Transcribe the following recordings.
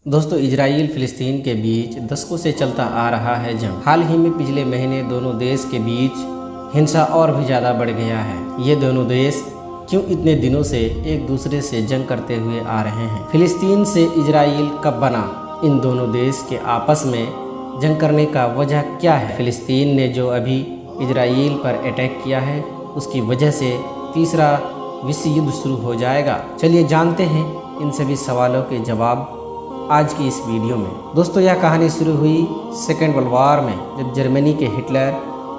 दोस्तों, इजराइल फिलिस्तीन के बीच दशकों से चलता आ रहा है जंग। हाल ही में पिछले महीने दोनों देश के बीच हिंसा और भी ज़्यादा बढ़ गया है। ये दोनों देश क्यों इतने दिनों से एक दूसरे से जंग करते हुए आ रहे हैं? फिलिस्तीन से इजराइल कब बना? इन दोनों देश के आपस में जंग करने का वजह क्या है? फिलिस्तीन ने जो अभी इजराइल पर अटैक किया है उसकी वजह से तीसरा विश्व युद्ध शुरू हो जाएगा। चलिए जानते हैं इन सभी सवालों के जवाब आज की इस वीडियो में। दोस्तों, यह कहानी शुरू हुई सेकेंड वर्ल्ड वॉर में, जब जर्मनी के हिटलर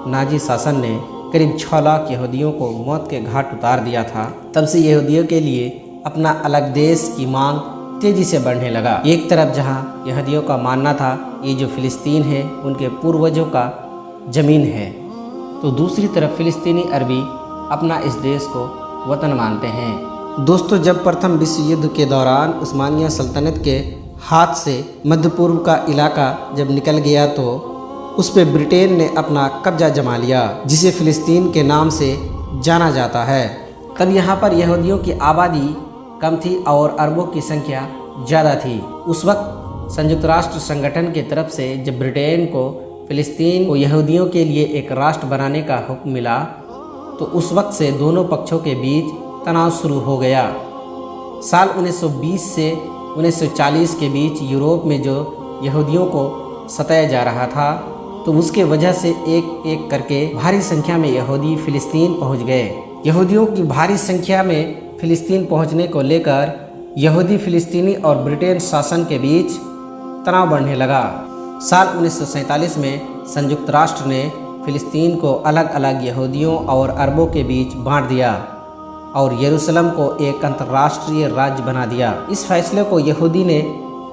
नाजी शासन ने करीब 6 लाख यहूदियों को मौत के घाट उतार दिया था। तब से यहूदियों के लिए अपना अलग देश की मांग तेजी से बढ़ने लगा। एक तरफ जहां यहूदियों का मानना था ये जो फिलिस्तीन है उनके पूर्वजों का ज़मीन है, तो दूसरी तरफ फिलिस्तीनी अरबी अपना इस देश को वतन मानते हैं। दोस्तों, जब प्रथम विश्व युद्ध के दौरान उस्मानिया सल्तनत के हाथ से मध्य पूर्व का इलाका जब निकल गया तो उस पर ब्रिटेन ने अपना कब्जा जमा लिया, जिसे फिलिस्तीन के नाम से जाना जाता है। तब यहाँ पर यहूदियों की आबादी कम थी और अरबों की संख्या ज़्यादा थी। उस वक्त संयुक्त राष्ट्र संगठन की तरफ से जब ब्रिटेन को फिलिस्तीन को यहूदियों के लिए एक राष्ट्र बनाने का हुक्म मिला, तो उस वक्त से दोनों पक्षों के बीच तनाव शुरू हो गया। साल 1920 से 1940 के बीच यूरोप में जो यहूदियों को सताया जा रहा था, तो उसके वजह से एक एक करके भारी संख्या में यहूदी फिलिस्तीन पहुंच गए। यहूदियों की भारी संख्या में फिलिस्तीन पहुंचने को लेकर यहूदी फिलिस्तीनी और ब्रिटेन शासन के बीच तनाव बढ़ने लगा। साल 1947 में संयुक्त राष्ट्र ने फिलिस्तीन को अलग अलग यहूदियों और अरबों के बीच बांट दिया और यरूशलेम को एक अंतर्राष्ट्रीय राज्य बना दिया। इस फैसले को यहूदी ने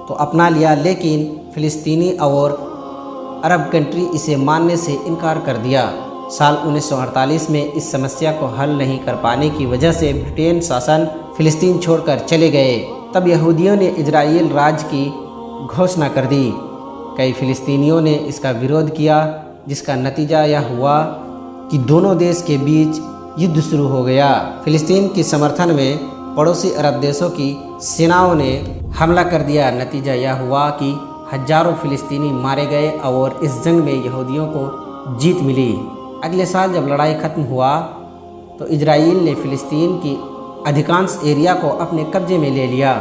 तो अपना लिया, लेकिन फिलिस्तीनी और अरब कंट्री इसे मानने से इनकार कर दिया। साल 1948 में इस समस्या को हल नहीं कर पाने की वजह से ब्रिटेन शासन फिलिस्तीन छोड़कर चले गए। तब यहूदियों ने इजराइल राज्य की घोषणा कर दी। कई फिलिस्तीनियों ने इसका विरोध किया, जिसका नतीजा यह हुआ कि दोनों देश के बीच युद्ध शुरू हो गया। फिलिस्तीन के समर्थन में पड़ोसी अरब देशों की सेनाओं ने हमला कर दिया। नतीजा यह हुआ कि हजारों फिलिस्तीनी मारे गए और इस जंग में यहूदियों को जीत मिली। अगले साल जब लड़ाई खत्म हुआ तो इजराइल ने फिलिस्तीन की अधिकांश एरिया को अपने कब्जे में ले लिया।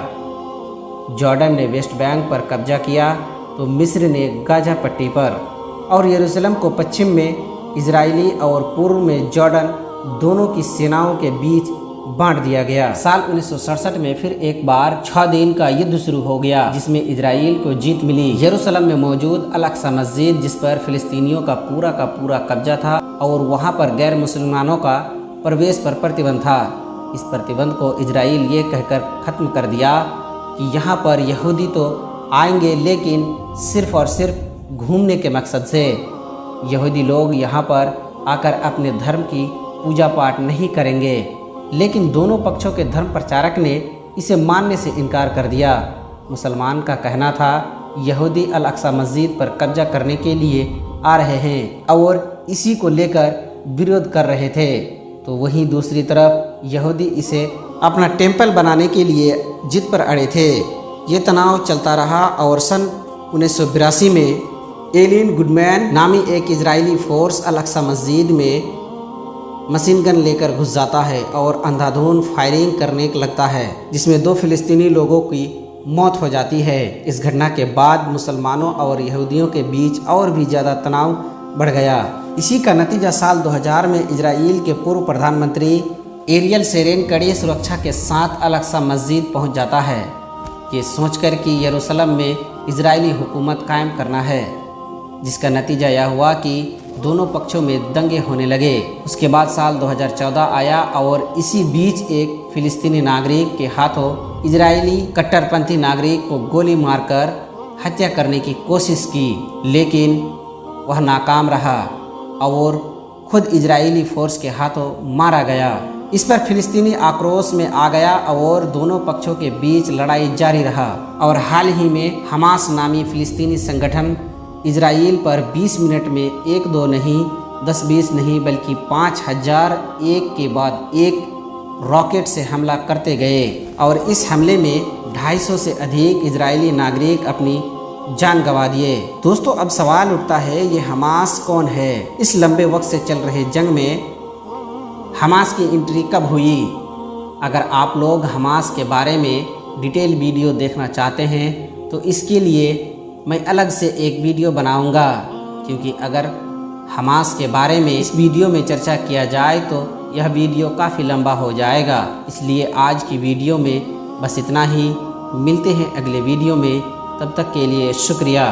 जॉर्डन ने वेस्ट बैंक पर कब्जा किया, तो मिस्र ने गाजा पट्टी पर, और यरूशलेम को पश्चिम में इजरायली और पूर्व में जॉर्डन दोनों की सेनाओं के बीच बांट दिया गया। साल 1967 में फिर एक बार 6 दिन का युद्ध शुरू हो गया, जिसमें इजराइल को जीत मिली। यरूशलेम में मौजूद अल-अक्सा मस्जिद, जिस पर फिलिस्तीनियों का पूरा कब्जा था, और वहां पर गैर मुसलमानों का प्रवेश पर प्रतिबंध था। इस प्रतिबंध को इजराइल ये कहकर ख़त्म कर दिया कि यहाँ पर यहूदी तो आएंगे, लेकिन सिर्फ और सिर्फ घूमने के मकसद से। यहूदी लोग यहाँ पर आकर अपने धर्म की पूजा पाठ नहीं करेंगे। लेकिन दोनों पक्षों के धर्म प्रचारक ने इसे मानने से इनकार कर दिया। मुसलमान का कहना था यहूदी अल-अक्सा मस्जिद पर कब्जा करने के लिए आ रहे हैं और इसी को लेकर विरोध कर रहे थे, तो वहीं दूसरी तरफ यहूदी इसे अपना टेम्पल बनाने के लिए जिद पर अड़े थे। ये तनाव चलता रहा और सन 1982 में एलिन गुडमैन नामी एक इजरायली फोर्स अल-अक्सा मस्जिद में मशीन गन लेकर घुस जाता है और अंधाधुंध फायरिंग करने लगता है, जिसमें 2 फिलिस्तीनी लोगों की मौत हो जाती है। इस घटना के बाद मुसलमानों और यहूदियों के बीच और भी ज़्यादा तनाव बढ़ गया। इसी का नतीजा साल 2000 में इजराइल के पूर्व प्रधानमंत्री एरियल शेरोन कड़ी सुरक्षा के साथ अल-अक्सा मस्जिद पहुंच जाता है, ये सोचकर कि यरूशलेम में इजरायली हुकूमत कायम करना है। जिसका नतीजा यह हुआ कि दोनों पक्षों में दंगे होने लगे। उसके बाद साल 2014 आया और इसी बीच एक फिलिस्तीनी नागरिक के हाथों इजरायली कट्टरपंथी नागरिक को गोली मारकर हत्या करने की कोशिश की, लेकिन वह नाकाम रहा और खुद इजरायली फोर्स के हाथों मारा गया। इस पर फिलिस्तीनी आक्रोश में आ गया और दोनों पक्षों के बीच लड़ाई जारी रहा। और हाल ही में हमास नामी फिलिस्तीनी संगठन इजराइल पर 20 मिनट में 1-2 नहीं, 10-20 नहीं, बल्कि 5000 एक के बाद एक रॉकेट से हमला करते गए। और इस हमले में 250 से अधिक इजरायली नागरिक अपनी जान गंवा दिए। दोस्तों, अब सवाल उठता है, ये हमास कौन है? इस लंबे वक्त से चल रहे जंग में हमास की एंट्री कब हुई? अगर आप लोग हमास के बारे में डिटेल वीडियो देखना चाहते हैं तो इसके लिए मैं अलग से एक वीडियो बनाऊंगा, क्योंकि अगर हमास के बारे में इस वीडियो में चर्चा किया जाए तो यह वीडियो काफ़ी लंबा हो जाएगा। इसलिए आज की वीडियो में बस इतना ही। मिलते हैं अगले वीडियो में, तब तक के लिए शुक्रिया।